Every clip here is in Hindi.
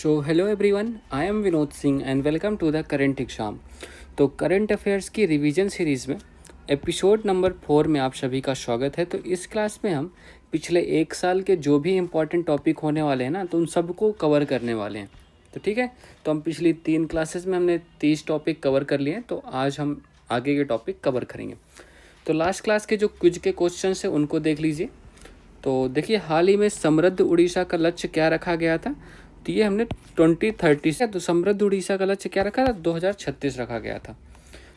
So hello everyone, I am Vinod Singh and welcome to the current exam। तो करंट अफेयर्स की रिवीजन सीरीज़ में एपिसोड नंबर 4 में आप सभी का स्वागत है। तो इस क्लास में हम पिछले एक साल के जो भी इम्पोर्टेंट टॉपिक होने वाले हैं ना, तो उन सबको कवर करने वाले हैं। तो ठीक है, तो हम पिछली 3 क्लासेस में हमने 30 टॉपिक कवर कर लिए हैं, तो आज हम आगे के टॉपिक कवर करेंगे। तो लास्ट क्लास के जो क्विज के क्वेश्चन हैं उनको देख लीजिए। तो देखिए, हाल ही में समृद्ध उड़ीसा का लक्ष्य क्या रखा गया था, तो ये हमने 2030 से, तो समृद्ध उड़ीसा का लक्ष्य क्या रखा था, 2036 रखा गया था।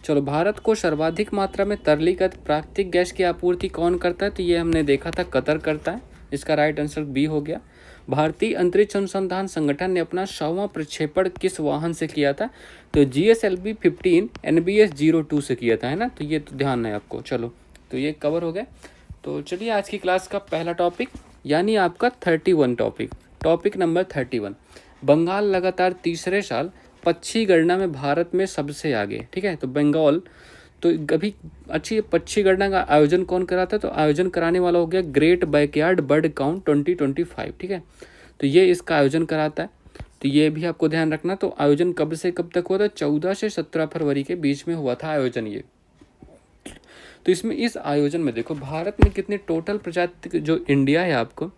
चलो, भारत को सर्वाधिक मात्रा में तरलीगत प्राकृतिक गैस की आपूर्ति कौन करता है, तो ये हमने देखा था कतर करता है। इसका राइट आंसर बी हो गया। भारतीय अंतरिक्ष अनुसंधान संगठन ने अपना 100वां प्रक्षेपण किस वाहन से किया था, तो GSLV 15 NBS 02 से किया था, है ना। तो ये तो ध्यान है आपको। चलो, तो ये कवर हो गया। तो चलिए, आज की क्लास का पहला टॉपिक यानी आपका 31 टॉपिक नंबर 31। बंगाल लगातार तीसरे साल पक्षी गणना में भारत में सबसे आगे। ठीक है, तो बंगाल तो कभी अच्छी पक्षी गणना का आयोजन कौन कराता है, तो आयोजन कराने वाला हो गया ग्रेट बैकयार्ड बर्ड काउंट 2025। ठीक है, तो ये इसका आयोजन कराता है। तो ये भी आपको ध्यान रखना। तो आयोजन कब से कब तक हुआ था, 14 से 17 फरवरी के बीच में हुआ था आयोजन ये। तो इसमें इस आयोजन में देखो, भारत में कितनी टोटल प्रजाति, जो इंडिया है आपको,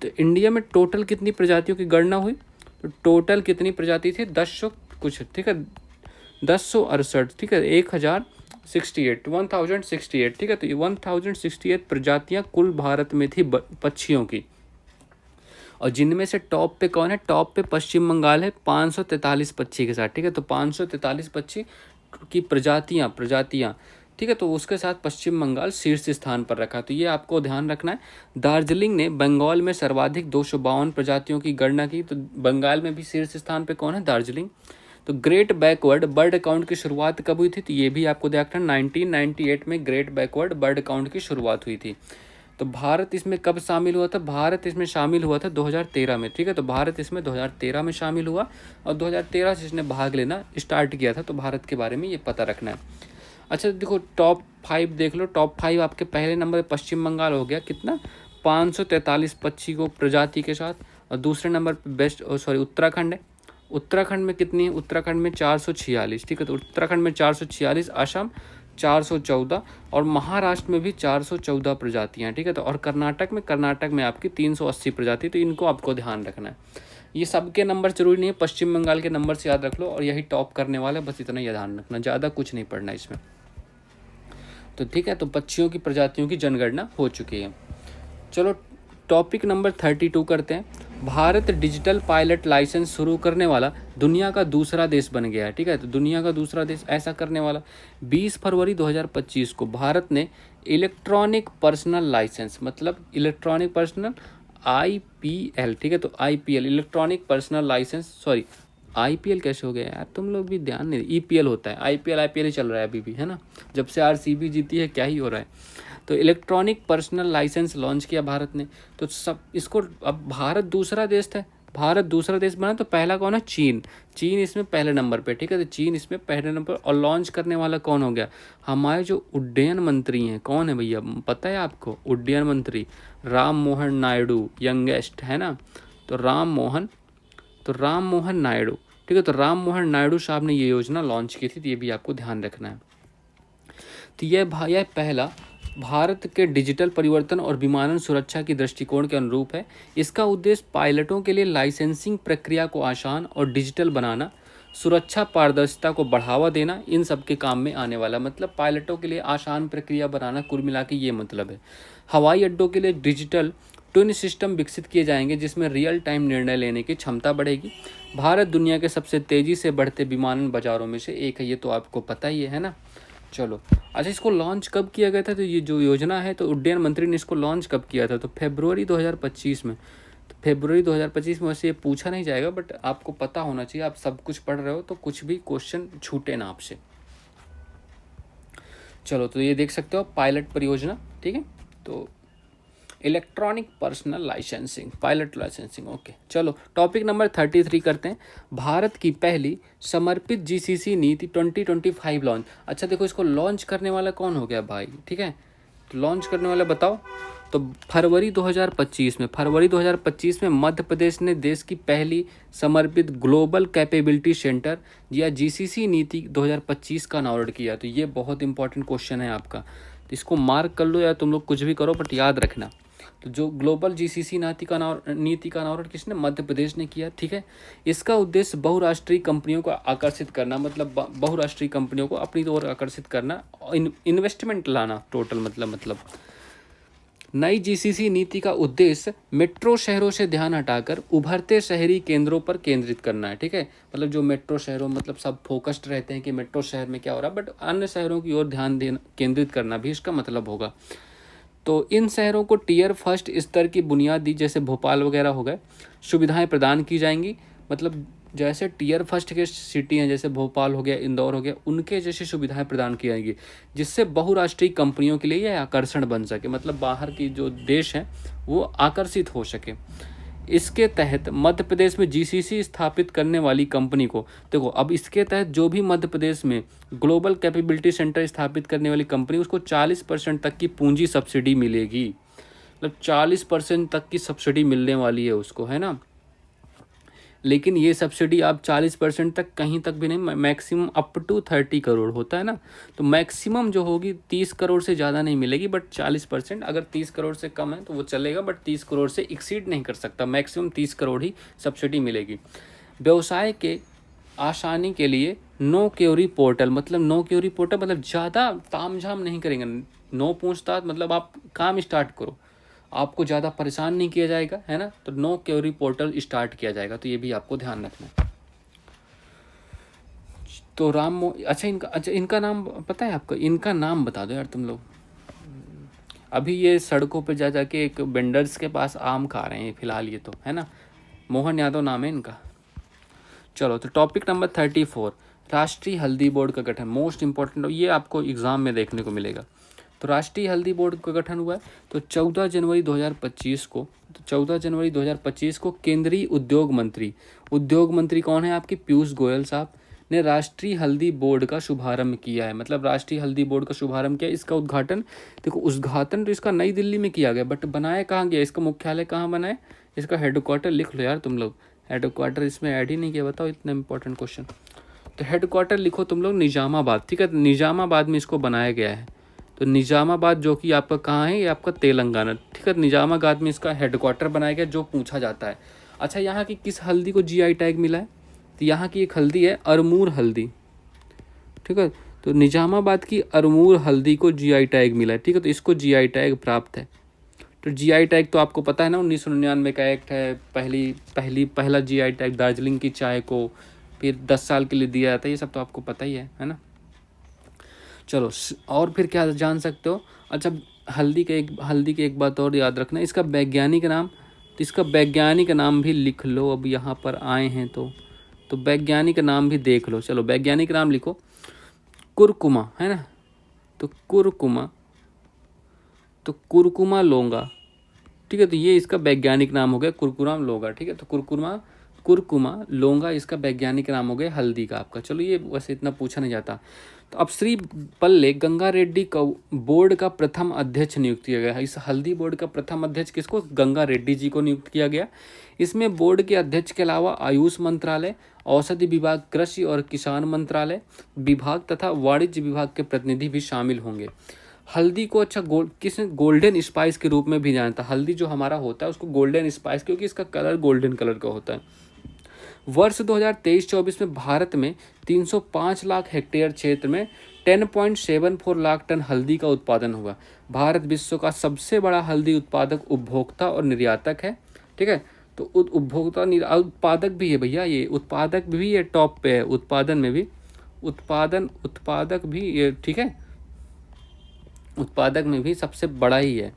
तो इंडिया में टोटल कितनी प्रजातियों की गणना हुई, तो टोटल कितनी प्रजाति थी, 10 कुछ। ठीक है, 1068। ठीक है, 1068। ठीक है, तो 1068 प्रजातियां कुल भारत में थी पक्षियों की। और जिनमें से टॉप पे कौन है, टॉप पे पश्चिम बंगाल है 543 पक्षी के साथ। ठीक है, तो 543 पक्षी की प्रजातियां। ठीक है, तो उसके साथ पश्चिम बंगाल शीर्ष स्थान पर रखा। तो ये आपको ध्यान रखना है। दार्जिलिंग ने बंगाल में सर्वाधिक 252 प्रजातियों की गणना की। तो बंगाल में भी शीर्ष स्थान पे कौन है, दार्जिलिंग। तो ग्रेट बैकवर्ड बर्ड अकाउंट की शुरुआत कब हुई थी, तो ये भी आपको देखना, 1998 में ग्रेट बैकवर्ड बर्ड अकाउंट की शुरुआत हुई थी। तो भारत इसमें कब शामिल हुआ था, भारत इसमें शामिल हुआ था 2013 में। ठीक है, तो भारत इसमें 2013 में शामिल हुआ और 2013 से इसने भाग लेना स्टार्ट किया था। तो भारत के बारे में ये पता रखना है। अच्छा देखो, टॉप 5 देख लो। टॉप 5 आपके पहले नंबर पे पश्चिम बंगाल हो गया, कितना, 543 पक्षी को प्रजाति के साथ। और दूसरे नंबर पे उत्तराखंड है। उत्तराखंड में कितनी है, उत्तराखंड में 446। ठीक है, तो उत्तराखंड में 446, असम 414 और महाराष्ट्र में भी 414 प्रजातियाँ। ठीक है, तो और कर्नाटक में आपकी 380 प्रजाति। तो इनको आपको ध्यान रखना है। ये सबके नंबर जरूरी नहीं है, पश्चिम बंगाल के नंबर से याद रख लो और यही टॉप करने वाला है, बस इतना ही ध्यान रखना, ज़्यादा कुछ नहीं पढ़ना इसमें। तो ठीक है, तो पक्षियों की प्रजातियों की जनगणना हो चुकी है। चलो, टॉपिक नंबर 32 करते हैं। भारत डिजिटल पायलट लाइसेंस शुरू करने वाला दुनिया का दूसरा देश बन गया है। ठीक है, तो दुनिया का दूसरा देश ऐसा करने वाला 20 फरवरी 2025 को भारत ने इलेक्ट्रॉनिक पर्सनल लाइसेंस, मतलब इलेक्ट्रॉनिक पर्सनल IPL। ठीक है, तो IPL electronic personal license, sorry IPL कैसे हो गया यार, तुम लोग भी ध्यान नहीं। EPL होता है, IPL ही चल रहा है अभी भी, है ना। जब से RCB जीती है, क्या ही हो रहा है। तो इलेक्ट्रॉनिक पर्सनल लाइसेंस लॉन्च किया भारत ने। तो सब इसको, अब भारत दूसरा देश था, भारत दूसरा देश बना, तो पहला कौन है, चीन। चीन इसमें पहले नंबर पे। ठीक है, तो चीन इसमें पहले नंबर। और लॉन्च करने वाला कौन हो गया, हमारे जो उड्डयन मंत्री हैं, कौन है भैया, पता है आपको, उड्डयन मंत्री राम मोहन नायडू, यंगेस्ट, है ना। तो राम मोहन नायडू। ठीक है, तो राम मोहन नायडू साहब ने ये योजना लॉन्च की थी। तो ये भी आपको ध्यान रखना है। तो यह पहला भारत के डिजिटल परिवर्तन और विमानन सुरक्षा की दृष्टिकोण के अनुरूप है। इसका उद्देश्य पायलटों के लिए लाइसेंसिंग प्रक्रिया को आसान और डिजिटल बनाना, सुरक्षा पारदर्शिता को बढ़ावा देना, इन सब के काम में आने वाला। मतलब पायलटों के लिए आसान प्रक्रिया बनाना, कुल मिला के ये मतलब है। हवाई अड्डों के लिए डिजिटल ट्विन सिस्टम विकसित किए जाएंगे, जिसमें रियल टाइम निर्णय लेने की क्षमता बढ़ेगी। भारत दुनिया के सबसे तेज़ी से बढ़ते विमानन बाजारों में से एक है, ये तो आपको पता ही है ना। चलो, अच्छा, इसको लॉन्च कब किया गया था, तो ये जो योजना है, तो उड्डयन मंत्री ने इसको लॉन्च कब किया था, तो फरवरी 2025 में। तो फरवरी 2025 में। वैसे ये पूछा नहीं जाएगा, बट आपको पता होना चाहिए, आप सब कुछ पढ़ रहे हो तो कुछ भी क्वेश्चन छूटे ना आपसे। चलो, तो ये देख सकते हो पायलट परियोजना। ठीक है, तो electronic personal licensing, pilot licensing. Okay, चलो टॉपिक नंबर 33 करते हैं। भारत की पहली समर्पित GCC नीति 2025 लॉन्च। अच्छा देखो, इसको लॉन्च करने वाला कौन हो गया भाई। ठीक है, तो लॉन्च करने वाला बताओ, तो फरवरी 2025 में मध्य प्रदेश ने देश की पहली समर्पित ग्लोबल कैपेबिलिटी सेंटर या जीसीसी नीति 2025 का अनावरण किया। तो ये बहुत इंपॉर्टेंट क्वेश्चन है आपका, तो इसको मार्क कर लो या तुम लोग कुछ भी करो, बट याद रखना। तो जो ग्लोबल जीसीसी नीति का अनावरण किसने? मध्य प्रदेश ने किया, ठीक है। इसका उद्देश्य बहुराष्ट्रीय कंपनियों को आकर्षित करना, मतलब बहुराष्ट्रीय कंपनियों को अपनी ओर आकर्षित करना, इन्वेस्टमेंट लाना टोटल, मतलब नई जीसीसी नीति का उद्देश्य मेट्रो शहरों से ध्यान हटाकर उभरते शहरी केंद्रों पर केंद्रित करना है, ठीक है। मतलब जो मेट्रो शहरों, मतलब सब फोकस्ड रहते हैं कि मेट्रो शहर में क्या हो रहा है, बट अन्य शहरों की ओर ध्यान देना, केंद्रित करना भी इसका मतलब होगा। तो इन शहरों को टियर फर्स्ट स्तर की बुनियादी, जैसे भोपाल वगैरह हो गए, सुविधाएं प्रदान की जाएंगी। मतलब जैसे टियर फर्स्ट के सिटी हैं, जैसे भोपाल हो गया, इंदौर हो गया, उनके जैसी सुविधाएं प्रदान की जाएंगी, जिससे बहुराष्ट्रीय कंपनियों के लिए यह आकर्षण बन सके, मतलब बाहर की जो देश हैं वो आकर्षित हो सके। इसके तहत मध्य प्रदेश में जीसीसी स्थापित करने वाली कंपनी को, देखो अब इसके तहत जो भी मध्य प्रदेश में ग्लोबल कैपेबिलिटी सेंटर स्थापित करने वाली कंपनी, उसको 40% तक की पूंजी सब्सिडी मिलेगी। मतलब 40% तक की सब्सिडी मिलने वाली है उसको, है ना। लेकिन ये सब्सिडी आप 40% तक कहीं तक भी नहीं, मैक्सिमम अप टू 30 करोड़ होता है ना। तो मैक्सिमम जो होगी 30 करोड़ से ज़्यादा नहीं मिलेगी, बट 40%, अगर 30 करोड़ से कम है तो वो चलेगा, बट 30 करोड़ से एक्सीड नहीं कर सकता, मैक्सिमम 30 करोड़ ही सब्सिडी मिलेगी। व्यवसाय के आसानी के लिए नो क्यूरी पोर्टल, मतलब नो क्यूरी पोर्टल मतलब ज़्यादा तामझाम नहीं करेंगे, नो पूछताछ, मतलब आप काम स्टार्ट करो, आपको ज़्यादा परेशान नहीं किया जाएगा, है ना। तो नो क्यूरी पोर्टल स्टार्ट किया जाएगा, तो ये भी आपको ध्यान रखना है। तो अच्छा इनका नाम पता है आपको? इनका नाम बता दो यार तुम लोग। अभी ये सड़कों पे जा जाके एक वेंडर्स के पास आम खा रहे हैं फिलहाल, ये तो है ना, मोहन यादव नाम है इनका। चलो, तो टॉपिक नंबर 34, राष्ट्रीय हल्दी बोर्ड का गठन, मोस्ट इंपॉर्टेंट, ये आपको एग्जाम में देखने को मिलेगा। तो राष्ट्रीय हल्दी बोर्ड का गठन हुआ है तो 14 जनवरी 2025 को केंद्रीय उद्योग मंत्री कौन है आपके? पीयूष गोयल साहब ने राष्ट्रीय हल्दी बोर्ड का शुभारंभ किया है। मतलब राष्ट्रीय हल्दी बोर्ड का शुभारंभ किया। इसका उद्घाटन, देखो उद्घाटन तो इसका नई दिल्ली में किया गया, बट बनाया कहाँ गया? इसका मुख्यालय कहाँ बना है? इसका हेडक्वार्टर लिख लो यार तुम लोग, हेडक्वार्टर इसमें ऐड ही नहीं किया, बताओ इतना इंपॉर्टेंट क्वेश्चन। तो हेडक्वार्टर लिखो तुम लोग निजामाबाद, ठीक है, निजामाबाद में इसको बनाया गया है। तो निजामाबाद जो कि आपका कहाँ है? ये आपका तेलंगाना, ठीक है। निजामाबाद में इसका हेडक्वार्टर बनाया गया, जो पूछा जाता है। अच्छा, यहाँ की किस हल्दी को जीआई टैग मिला है? तो यहाँ की एक हल्दी है अरमूर हल्दी, ठीक है। तो निजामाबाद की अरमूर हल्दी को जीआई टैग मिला है, ठीक है। तो इसको जीआई टैग प्राप्त है। तो जीआई टैग तो आपको पता है ना, 1999 का एक्ट है, पहला जीआई टैग दार्जिलिंग की चाय को फिर 10 साल के लिए दिया जाता है, ये सब तो आपको पता ही है ना। चलो, और फिर क्या जान सकते हो? अच्छा, हल्दी के एक बात और याद रखना, इसका वैज्ञानिक नाम, तो इसका वैज्ञानिक नाम भी लिख लो। अब यहाँ पर आए हैं तो वैज्ञानिक नाम भी देख लो। चलो, वैज्ञानिक नाम लिखो, कुरकुमा, है ना। तो कुरकुमा लोंगा, ठीक है। तो ये इसका वैज्ञानिक नाम हो गया कुरकुमा लोंगा, ठीक है। तो कुरकुमा लोंगा इसका वैज्ञानिक नाम हो गया हल्दी का आपका। चलो, ये वैसे इतना पूछा नहीं जाता। तो अब श्री पल्ले गंगा रेड्डी को बोर्ड का प्रथम अध्यक्ष नियुक्त किया गया है। इस हल्दी बोर्ड का प्रथम अध्यक्ष किसको? गंगा रेड्डी जी को नियुक्त किया गया। इसमें बोर्ड के अध्यक्ष के अलावा आयुष मंत्रालय, औषधि विभाग, कृषि और किसान मंत्रालय विभाग तथा वाणिज्य विभाग के प्रतिनिधि भी शामिल होंगे। हल्दी को अच्छा किसने गोल्डन स्पाइस के रूप में भी जानता है। हल्दी जो हमारा होता है उसको गोल्डन स्पाइस, क्योंकि इसका कलर गोल्डन कलर का होता है। वर्ष 2023-24 में भारत में 305 लाख हेक्टेयर क्षेत्र में 10.74 लाख टन हल्दी का उत्पादन हुआ। भारत विश्व का सबसे बड़ा हल्दी उत्पादक, उपभोक्ता और निर्यातक है, ठीक है। तो उत्पादक भी है भैया, ये उत्पादक भी ये टॉप पे है, उत्पादन में भी उत्पादक भी ये, ठीक है, उत्पादक में भी सबसे बड़ा ही है।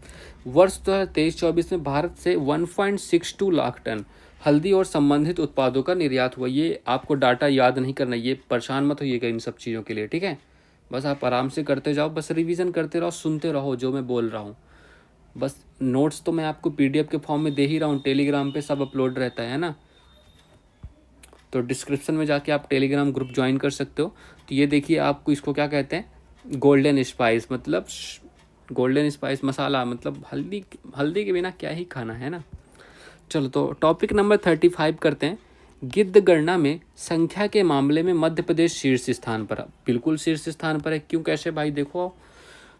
वर्ष 2023-24 में भारत से 1.62 लाख टन हल्दी और संबंधित उत्पादों का निर्यात हुआ। ये आपको डाटा याद नहीं करना, ये परेशान मत होइएगा इन सब चीज़ों के लिए, ठीक है। बस आप आराम से करते जाओ, बस रिवीजन करते रहो, सुनते रहो जो मैं बोल रहा हूँ। बस नोट्स तो मैं आपको पीडीएफ के फॉर्म में दे ही रहा हूँ, टेलीग्राम पे सब अपलोड रहता है ना। तो डिस्क्रिप्शन में जाके आप टेलीग्राम ग्रुप ज्वाइन कर सकते हो। तो ये देखिए, आपको इसको क्या कहते हैं? गोल्डन स्पाइस, मतलब गोल्डन स्पाइस मसाला, मतलब हल्दी, हल्दी के बिना क्या ही खाना है ना। चलो तो टॉपिक नंबर 35 करते हैं। गिद्ध गणना में संख्या के मामले में मध्य प्रदेश शीर्ष स्थान पर, बिल्कुल शीर्ष स्थान पर है। क्यों, कैसे भाई, देखो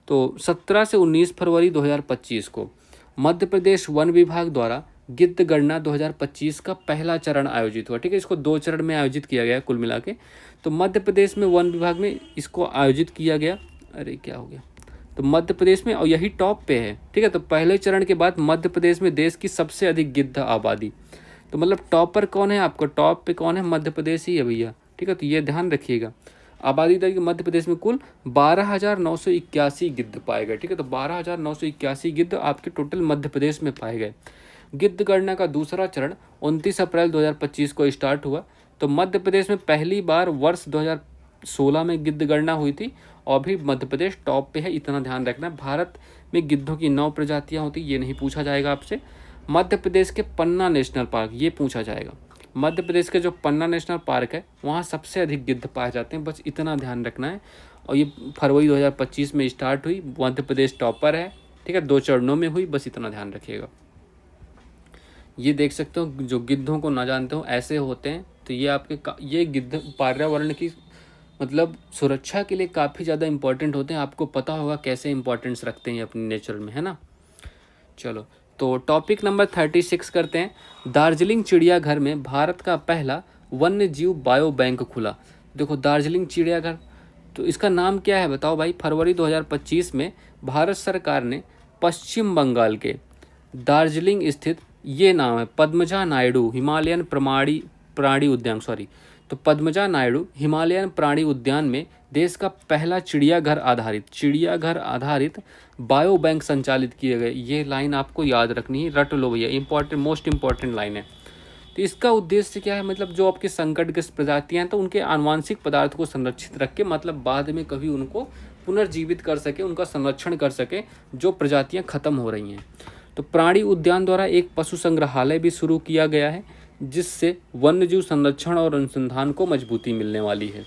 तो 17 से 19 फरवरी 2025 को मध्य प्रदेश वन विभाग द्वारा गिद्ध गणना 2025 का पहला चरण आयोजित हुआ। ठीक है, इसको 2 चरण में आयोजित किया गया कुल मिला के। तो मध्य प्रदेश में वन विभाग में इसको आयोजित किया गया। अरे क्या हो गया, तो मध्य प्रदेश में, और यही टॉप पे है। ठीक है, तो पहले चरण के बाद मध्य प्रदेश में देश की सबसे अधिक गिद्ध आबादी, तो मतलब टॉप पर कौन है आपको, टॉप पे कौन है, मध्य प्रदेश ही है भैया। ठीक है, तो ये ध्यान रखिएगा। आबादी दर के मध्य प्रदेश में कुल 12,981 गिद्ध पाए गए। ठीक है, तो 12,981 गिद्ध आपके टोटल मध्य प्रदेश में पाए गए। गिद्ध गणना का दूसरा चरण 29 अप्रैल 2025 को स्टार्ट हुआ। तो मध्य प्रदेश में पहली बार वर्ष 2016 में गिद्ध गणना हुई थी, और भी मध्य प्रदेश टॉप पे है, इतना ध्यान रखना। भारत में गिद्धों की 9 प्रजातियां होती, ये नहीं पूछा जाएगा आपसे। मध्य प्रदेश के पन्ना नेशनल पार्क, ये पूछा जाएगा। मध्य प्रदेश के जो पन्ना नेशनल पार्क है वहाँ सबसे अधिक गिद्ध पाए जाते हैं, बस इतना ध्यान रखना है। और ये फरवरी 2025 में स्टार्ट हुई, मध्य प्रदेश टॉपर है। ठीक है, 2 चरणों में हुई, बस इतना ध्यान रखिएगा। ये देख सकते हो, जो गिद्धों को ना जानते हो ऐसे होते हैं। तो ये आपके ये गिद्ध पर्यावरण की मतलब सुरक्षा के लिए काफ़ी ज़्यादा इंपॉर्टेंट होते हैं। आपको पता होगा कैसे इंपॉर्टेंस रखते हैं अपने नेचर में, है ना। चलो तो टॉपिक नंबर 36 करते हैं। दार्जिलिंग चिड़ियाघर में भारत का पहला वन्य जीव बायो बैंक खुला। देखो दार्जिलिंग चिड़ियाघर, तो इसका नाम क्या है बताओ भाई। फरवरी 2025 में भारत सरकार ने पश्चिम बंगाल के दार्जिलिंग स्थित, ये नाम है पद्मजा नायडू हिमालयन प्राणी उद्यान, तो पद्मजा नायडू हिमालयन प्राणी उद्यान में देश का पहला चिड़ियाघर आधारित बायो बैंक संचालित किए गए। ये लाइन आपको याद रखनी है, रट लो भैया, इंपॉर्टेंट, मोस्ट इंपॉर्टेंट लाइन है। तो इसका उद्देश्य क्या है, मतलब जो आपके संकटग्रस्त प्रजातियां हैं तो उनके आनुवांशिक पदार्थ को संरक्षित रख के, मतलब बाद में कभी उनको पुनर्जीवित कर सके, उनका संरक्षण कर सके जो प्रजातियां खत्म हो रही हैं। तो प्राणी उद्यान द्वारा एक पशु संग्रहालय भी शुरू किया गया है, जिससे वन्यजीव संरक्षण और अनुसंधान को मजबूती मिलने वाली है।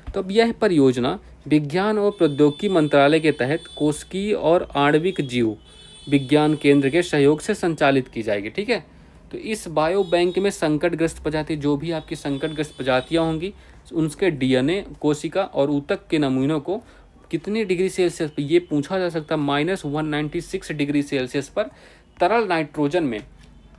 तो अब यह परियोजना विज्ञान और प्रौद्योगिकी मंत्रालय के तहत कोशिकीय और आणविक जीव विज्ञान केंद्र के सहयोग से संचालित की जाएगी। ठीक है, तो इस बायो बैंक में संकटग्रस्त प्रजाति, जो भी आपकी संकटग्रस्त प्रजातियां होंगी, उनके डीएनए, कोशिका और ऊतक के नमूनों को कितनी डिग्री सेल्सियस पर, ये पूछा जा सकता है, -196 डिग्री सेल्सियस पर तरल नाइट्रोजन में,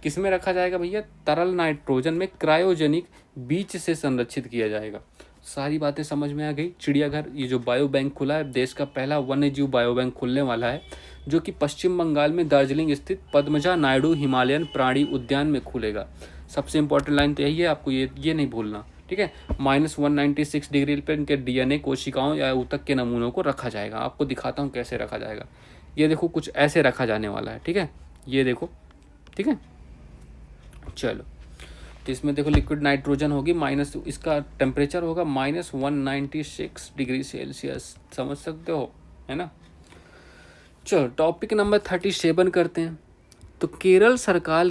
किस में रखा जाएगा भैया, तरल नाइट्रोजन में क्रायोजेनिक बीच से संरक्षित किया जाएगा। सारी बातें समझ में आ गई। चिड़ियाघर, ये जो बायो बैंक खुला है, देश का पहला वन्यजीव बायो बैंक खुलने वाला है, जो कि पश्चिम बंगाल में दार्जिलिंग स्थित पद्मजा नायडू हिमालयन प्राणी उद्यान में खुलेगा। सबसे इंपॉर्टेंट लाइन तो यही है, आपको ये नहीं भूलना। ठीक है, -196 डिग्री पर इनके डीएनए, कोशिकाओं या ऊतक के नमूनों को रखा जाएगा। आपको दिखाता हूँ कैसे रखा जाएगा। ये देखो, कुछ ऐसे रखा जाने वाला है। ठीक है, ये देखो, ठीक है। चलो, तो इसमें देखो लिक्विड नाइट्रोजन होगी, इसका टेम्परेचर होगा -196 डिग्री सेल्सियस, समझ सकते हो, है ना। चलो टॉपिक नंबर 37 करते हैं। तो केरल सरकार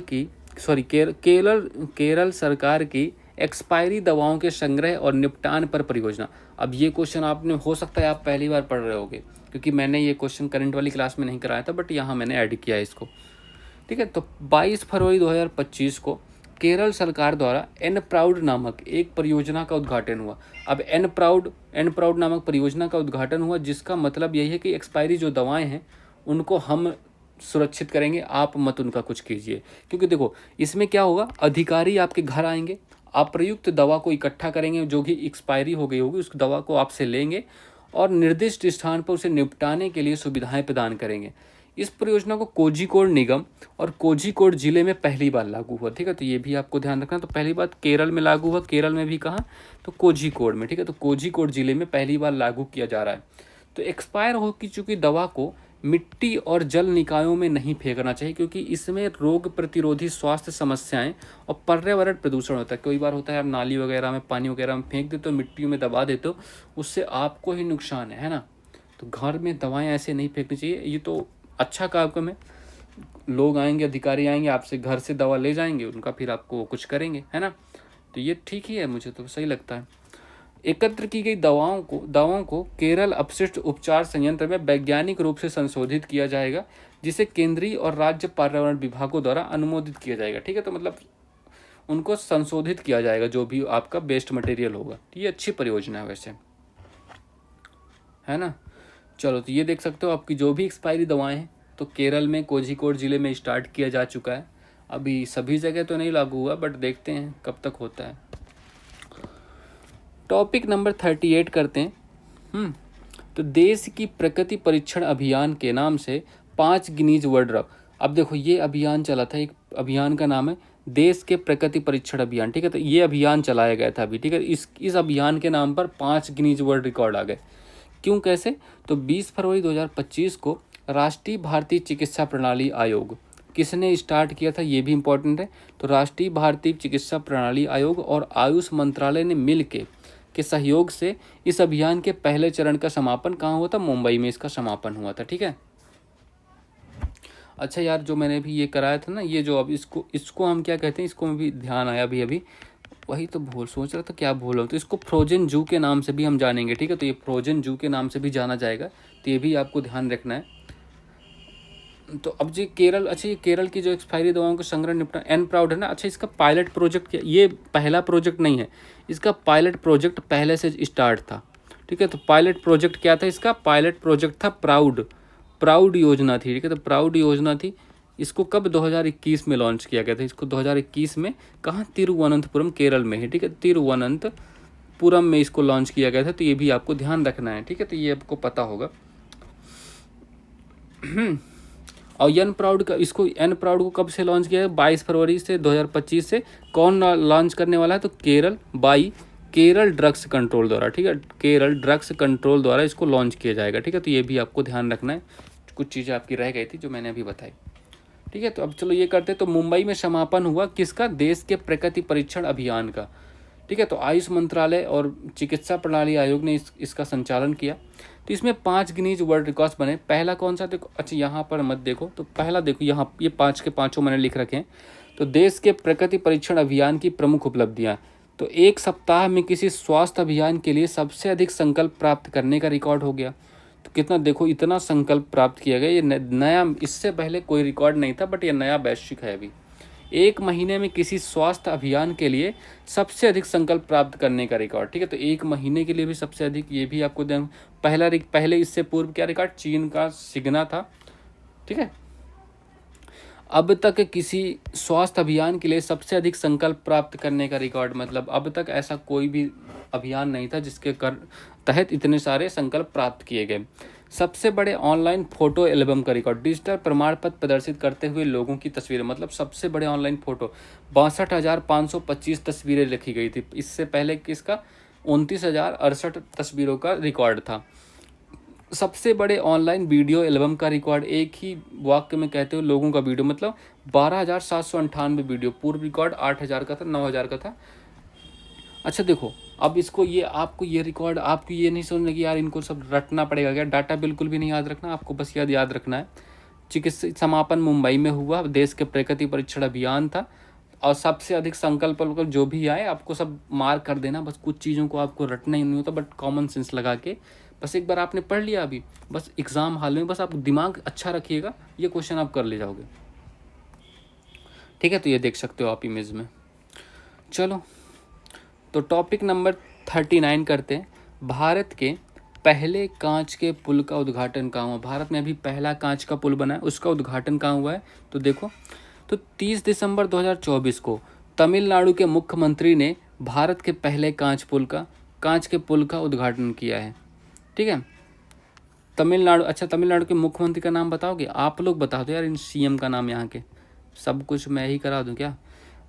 की एक्सपायरी दवाओं के संग्रह और निपटान पर परियोजना। अब ये क्वेश्चन आपने, हो सकता है आप पहली बार पढ़ रहे होगे, क्योंकि मैंने ये क्वेश्चन करंट वाली क्लास में नहीं कराया था, बट यहाँ मैंने ऐड किया है इसको। ठीक है, तो 22 फरवरी 2025 को केरल सरकार द्वारा एन प्राउड नामक एक परियोजना का उद्घाटन हुआ। अब एन प्राउड नामक परियोजना का उद्घाटन हुआ, जिसका मतलब यही है कि एक्सपायरी जो दवाएं हैं उनको हम सुरक्षित करेंगे, आप मत उनका कुछ कीजिए। क्योंकि देखो इसमें क्या होगा, अधिकारी आपके घर आएंगे, अप्रयुक्त दवा को इकट्ठा करेंगे, जो कि एक्सपायरी हो गई होगी, उस दवा को आपसे लेंगे और निर्दिष्ट स्थान पर उसे निपटाने के लिए सुविधाएं प्रदान करेंगे। इस परियोजना को कोझिकोड निगम और कोझिकोड जिले में पहली बार लागू हुआ। ठीक है, तो ये भी आपको ध्यान रखना। तो पहली बार केरल में लागू हुआ, केरल में भी कहाँ, तो कोझिकोड में। ठीक है, तो कोझिकोड जिले में पहली बार लागू किया जा रहा है। तो एक्सपायर हो चुकी दवा को मिट्टी और जल निकायों में नहीं फेंकना चाहिए, क्योंकि इसमें रोग प्रतिरोधी स्वास्थ्य समस्याएं और पर्यावरण प्रदूषण होता है। कई बार होता है आप नाली वगैरह में, पानी वगैरह में फेंक देते हो, मिट्टियों में दबा देते हो, उससे आपको ही नुकसान है ना। तो घर में दवाएं ऐसे नहीं फेंकनी चाहिए। ये तो अच्छा काम है, लोग आएंगे, अधिकारी आएंगे, आपसे घर से दवा ले जाएंगे, उनका फिर आपको कुछ करेंगे, है ना। तो ये ठीक ही है, मुझे तो सही लगता है। एकत्र की गई दवाओं को केरल अपशिष्ट उपचार संयंत्र में वैज्ञानिक रूप से संशोधित किया जाएगा, जिसे केंद्रीय और राज्य पर्यावरण विभागों द्वारा अनुमोदित किया जाएगा। ठीक है, तो मतलब उनको संशोधित किया जाएगा जो भी आपका वेस्ट मटेरियल होगा। ये अच्छी परियोजना है वैसे, है ना। चलो, तो ये देख सकते हो आपकी जो भी एक्सपायरी दवाएं हैं, तो केरल में कोझिकोड ज़िले में स्टार्ट किया जा चुका है। अभी सभी जगह तो नहीं लागू हुआ, बट देखते हैं कब तक होता है। टॉपिक नंबर 38 करते हैं। तो देश की प्रकृति परीक्षण अभियान के नाम से 5 गिनीज वर्ल्ड रॉक। अब देखो, ये अभियान चला था, एक अभियान का नाम है देश के प्रकृति परीक्षण अभियान। ठीक है, तो ये अभियान चलाया गया था अभी। ठीक है, इस अभियान के नाम पर 5 गिनीज वर्ल्ड रिकॉर्ड आ गए। क्यों, कैसे? तो 20 फरवरी 2025 को राष्ट्रीय भारतीय चिकित्सा प्रणाली आयोग किसने स्टार्ट किया था, ये भी इम्पोर्टेंट है। तो राष्ट्रीय भारतीय चिकित्सा प्रणाली आयोग और आयुष मंत्रालय ने मिल के सहयोग से इस अभियान के पहले चरण का समापन कहाँ हुआ था? मुंबई में इसका समापन हुआ था। ठीक है। अच्छा यार, जो मैंने भी ये कराया था ना, ये जो अब इसको हम क्या कहते हैं, इसको भी ध्यान आया अभी वही तो भूल सोच रहा था क्या भूल हो। तो इसको फ्रोजन जू के नाम से भी हम जानेंगे। ठीक है, तो ये फ्रोजन जू के नाम से भी जाना जाएगा, तो ये भी आपको ध्यान रखना है। तो अब जी केरल, अच्छा ये केरल की जो एक्सपायरी दवाओं को संग्रह निपटान एनप्राउड है ना। अच्छा, इसका पायलट प्रोजेक्ट क्या, ये पहला प्रोजेक्ट नहीं है, इसका पायलट प्रोजेक्ट पहले से स्टार्ट था। ठीक है, तो पायलट प्रोजेक्ट क्या था इसका? पायलट प्रोजेक्ट था प्राउड योजना थी। ठीक है, तो प्राउड योजना थी। इसको कब 2021 में लॉन्च किया गया था? इसको 2021 में कहाँ? तिरुवनंतपुरम केरल में है। ठीक है, तिरुवनंतपुरम में इसको लॉन्च किया गया था। तो ये भी आपको ध्यान रखना है। ठीक है, तो ये आपको पता होगा। और एन प्राउड को कब से लॉन्च किया है? 22 फरवरी से 2025 से। कौन लॉन्च करने वाला है? तो केरल ड्रग्स कंट्रोल द्वारा। ठीक है, केरल ड्रग्स कंट्रोल द्वारा इसको लॉन्च किया जाएगा। ठीक है, तो ये भी आपको ध्यान रखना है। कुछ चीज़ें आपकी रह गई थी जो मैंने अभी बताई। ठीक है, तो अब चलो ये करते हैं। तो मुंबई में समापन हुआ किसका? देश के प्रकृति परीक्षण अभियान का। ठीक है, तो आयुष मंत्रालय और चिकित्सा प्रणाली आयोग ने इसका संचालन किया। तो इसमें 5 गिनीज वर्ल्ड रिकॉर्ड्स बने। पहला कौन सा? देखो, अच्छा यहाँ पर मत देखो, तो पहला देखो, यहाँ ये 5 के 5 मैंने लिख रखे हैं। तो देश के प्रकृति परीक्षण अभियान की प्रमुख उपलब्धियाँ। तो एक सप्ताह में किसी स्वास्थ्य अभियान के लिए सबसे अधिक संकल्प प्राप्त करने का रिकॉर्ड हो गया। तो कितना, देखो, इतना संकल्प प्राप्त किया गया। ये नया, इससे पहले कोई रिकॉर्ड नहीं था, बट ये नया वैश्विक है अभी। एक महीने में किसी स्वास्थ्य अभियान के लिए सबसे अधिक संकल्प प्राप्त करने का रिकॉर्ड। ठीक है, तो एक महीने के लिए भी सबसे अधिक, ये भी आपको पहले इससे पूर्व क्या रिकॉर्ड? चीन का सिग्ना था। ठीक है, अब तक किसी स्वास्थ्य अभियान के लिए सबसे अधिक संकल्प प्राप्त करने का रिकॉर्ड, मतलब अब तक ऐसा कोई भी अभियान नहीं था जिसके तहत इतने सारे संकल्प प्राप्त किए गए। सबसे बड़े ऑनलाइन फोटो एल्बम का रिकॉर्ड। डिजिटल प्रमाण पत्र प्रदर्शित करते हुए लोगों की तस्वीरें, मतलब सबसे बड़े ऑनलाइन फोटो 62,525 तस्वीरें लिखी गई थी। इससे पहले किसका? 29,068 तस्वीरों का रिकॉर्ड था। सबसे बड़े ऑनलाइन वीडियो एल्बम का रिकॉर्ड, एक ही वाक्य में कहते हो लोगों का वीडियो, मतलब 12,798 वीडियो। पूर्व रिकॉर्ड 8,000 का था, 9,000 का था। अच्छा देखो, अब इसको ये आपको ये रिकॉर्ड, आपको ये नहीं सोचना कि यार इनको सब रटना पड़ेगा क्या, डाटा बिल्कुल भी नहीं याद रखना, आपको बस याद रखना है। चिकित्सा समापन मुंबई में हुआ, देश के प्रकृति परीक्षण अभियान था, और सबसे अधिक संकल्प जो भी आए आपको सब मार्क कर देना। बस कुछ चीज़ों को आपको रटना ही नहीं होता, बट कॉमन सेंस लगा के बस एक बार आपने पढ़ लिया, अभी बस एग्ज़ाम हाल में बस आप दिमाग अच्छा रखिएगा, ये क्वेश्चन आप कर ले जाओगे। ठीक है, तो ये देख सकते हो आप इमेज में। चलो, तो टॉपिक नंबर 39 करते हैं। भारत के पहले कांच के पुल का उद्घाटन कहाँ हुआ? भारत में अभी पहला कांच का पुल बना है, उसका उद्घाटन कहाँ हुआ है? तो देखो, तो 30 दिसंबर 2024 को तमिलनाडु के मुख्यमंत्री ने भारत के पहले कांच के पुल का उद्घाटन किया है। ठीक है, तमिलनाडु। अच्छा, तमिलनाडु के मुख्यमंत्री का नाम बताओगे? आप लोग बता दो यार, इन सीएम का नाम यहाँ के, सब कुछ मैं ही करा दूँ क्या?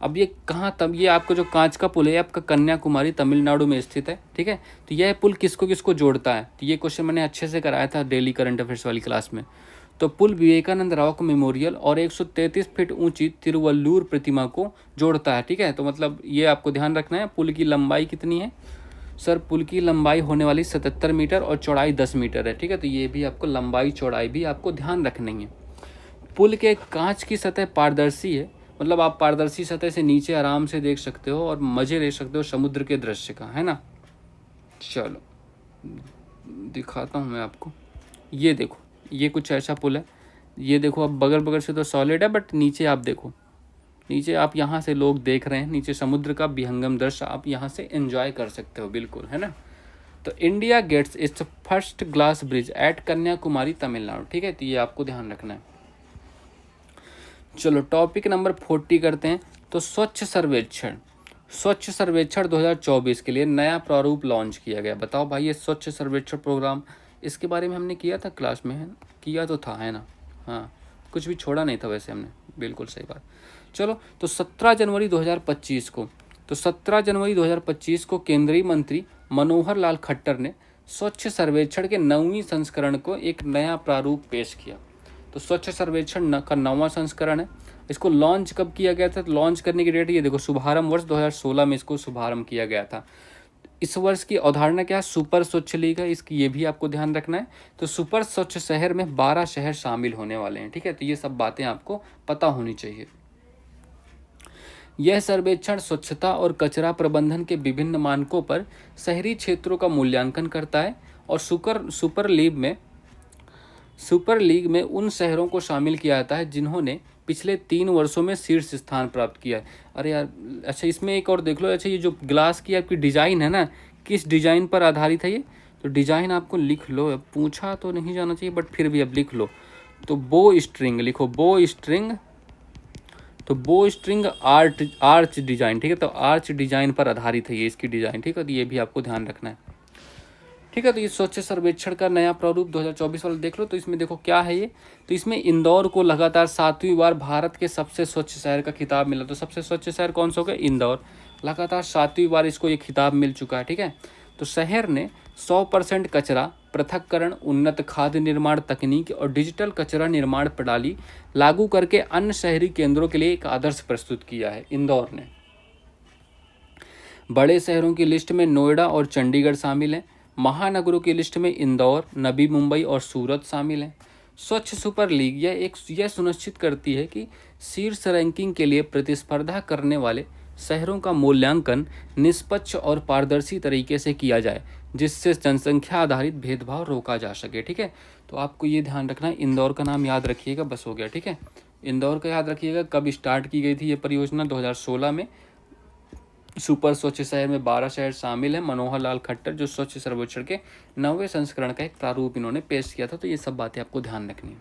अब ये कहाँ, तब ये आपका जो कांच का पुल है आपका कन्याकुमारी तमिलनाडु में स्थित है। ठीक है, तो यह पुल किसको किसको जोड़ता है? तो ये क्वेश्चन मैंने अच्छे से कराया था डेली करंट अफेयर्स वाली क्लास में। तो पुल विवेकानंद रॉक मेमोरियल और 133 फीट ऊंची तिरुवल्लुर प्रतिमा को जोड़ता है। ठीक है, तो मतलब ये आपको ध्यान रखना है। पुल की लंबाई कितनी है? सर, पुल की लंबाई होने वाली 77 मीटर और चौड़ाई 10 मीटर है। ठीक है, तो ये भी आपको लंबाई चौड़ाई भी आपको ध्यान रखनी है। पुल के कांच की सतह पारदर्शी है, मतलब आप पारदर्शी सतह से नीचे आराम से देख सकते हो और मज़े ले सकते हो समुद्र के दृश्य का, है ना। चलो दिखाता हूँ मैं आपको। ये देखो, ये कुछ ऐसा पुल है। ये देखो, अब बगल बगल से तो सॉलिड है, बट नीचे आप देखो, नीचे आप यहाँ से लोग देख रहे हैं, नीचे समुद्र का विहंगम दृश्य आप यहाँ से एंजॉय कर सकते हो, बिल्कुल, है ना। तो India gets its first glass bridge at Kanyakumari Tamil Nadu, ठीक है। तो ये आपको ध्यान रखना है। चलो टॉपिक नंबर 40 करते हैं। तो स्वच्छ सर्वेक्षण 2024 के लिए नया प्रारूप लॉन्च किया गया। बताओ भाई, ये स्वच्छ सर्वेक्षण प्रोग्राम, इसके बारे में हमने किया था क्लास में, है ना? किया तो था, है ना? हाँ, कुछ भी छोड़ा नहीं था वैसे हमने, बिल्कुल सही बात। चलो, तो 17 जनवरी 2025 को केंद्रीय मंत्री मनोहर लाल खट्टर ने स्वच्छ सर्वेक्षण के 9वीं संस्करण को एक नया प्रारूप पेश किया। तो स्वच्छ सर्वेक्षण का 9वां संस्करण है। इसको लॉन्च कब किया गया था? लॉन्च करने की डेट ये देखो, शुभारंभ वर्ष 2016 में इसको शुभारंभ किया गया था। इस वर्ष की अवधारणा क्या है? सुपर स्वच्छ लीग है, इसकी ये भी आपको ध्यान रखना है। तो सुपर स्वच्छ शहर में 12 शहर शामिल होने वाले हैं, ठीक है। तो ये सब बातें आपको पता होनी चाहिए। यह सर्वेक्षण स्वच्छता और कचरा प्रबंधन के विभिन्न मानकों पर शहरी क्षेत्रों का मूल्यांकन करता है और सुपर लीग में उन शहरों को शामिल किया जाता है जिन्होंने पिछले 3 वर्षों में शीर्ष स्थान प्राप्त किया है। अरे यार, अच्छा इसमें एक और देख लो। अच्छा, ये जो ग्लास की आपकी डिज़ाइन है ना, किस डिज़ाइन पर आधारित है ये? तो डिज़ाइन आपको लिख लो, पूछा तो नहीं जाना चाहिए बट फिर भी अब लिख लो। तो बो स्ट्रिंग लिखो, बो स्ट्रिंग। तो बो स्ट्रिंग आर्च डिज़ाइन, ठीक है। तो आर्च डिज़ाइन पर आधारित है ये, इसकी डिज़ाइन, ठीक है। तो ये भी आपको ध्यान रखना है, ठीक है। तो ये स्वच्छ सर्वेक्षण का नया प्रारूप 2024 वाला देख लो। तो इसमें देखो क्या है ये। तो इसमें इंदौर को लगातार 7वीं बार भारत के सबसे स्वच्छ शहर का खिताब मिला। तो सबसे स्वच्छ शहर कौन सा हो गया? इंदौर। लगातार 7वीं बार इसको ये खिताब मिल चुका है, ठीक है। तो शहर ने 100% कचरा पृथक्करण, उन्नत खाद्य निर्माण तकनीक और डिजिटल कचरा निर्माण प्रणाली लागू करके अन्य शहरी केंद्रों के लिए एक आदर्श प्रस्तुत किया है इंदौर ने। बड़े शहरों की लिस्ट में नोएडा और चंडीगढ़ शामिल हैं। महानगरों की लिस्ट में इंदौर, नवी मुंबई और सूरत शामिल हैं। स्वच्छ सुपर लीग यह सुनिश्चित करती है कि शीर्ष रैंकिंग के लिए प्रतिस्पर्धा करने वाले शहरों का मूल्यांकन निष्पक्ष और पारदर्शी तरीके से किया जाए, जिससे जनसंख्या आधारित भेदभाव रोका जा सके, ठीक है। तो आपको ये ध्यान रखना है, इंदौर का नाम याद रखिएगा, बस हो गया, ठीक है। इंदौर का याद रखिएगा। कब स्टार्ट की गई थी ये परियोजना? 2016 में। सुपर स्वच्छ शहर में 12 शहर शामिल हैं। मनोहर लाल खट्टर जो स्वच्छ सर्वेक्षण के 9वें संस्करण का एक प्रारूप इन्होंने पेश किया था। तो ये सब बातें आपको ध्यान रखनी है।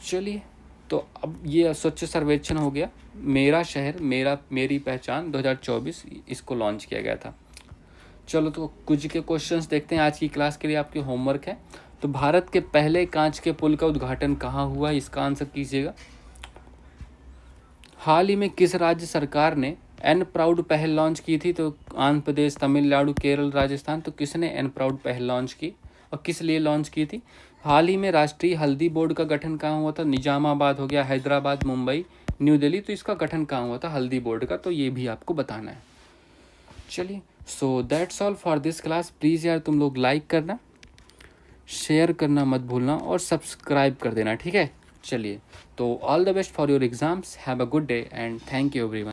चलिए, तो अब ये स्वच्छ सर्वेक्षण हो गया। मेरा शहर मेरी पहचान 2024 इसको लॉन्च किया गया था। चलो, तो कुछ के क्वेश्चंस देखते हैं। आज की क्लास के लिए आपके होमवर्क है। तो भारत के पहले कांच के पुल का उद्घाटन कहाँ हुआ? इसका आंसर कीजिएगा। हाल ही में किस राज्य सरकार ने एन प्राउड पहल लॉन्च की थी? तो आंध्र प्रदेश, तमिलनाडु, केरल, राजस्थान। तो किसने एन प्राउड पहल लॉन्च की और किस लिए लॉन्च की थी? हाल ही में राष्ट्रीय हल्दी बोर्ड का गठन कहाँ हुआ था? निजामाबाद हो गया, हैदराबाद, मुंबई, न्यू दिल्ली। तो इसका गठन कहाँ हुआ था हल्दी बोर्ड का? तो ये भी आपको बताना है। चलिए, so that's all for this class. Please यार तुम लोग लाइक करना, शेयर करना मत भूलना और सब्सक्राइब कर देना, ठीक है। चलिए, तो all the best for your exams. Have a good day and thank you everyone.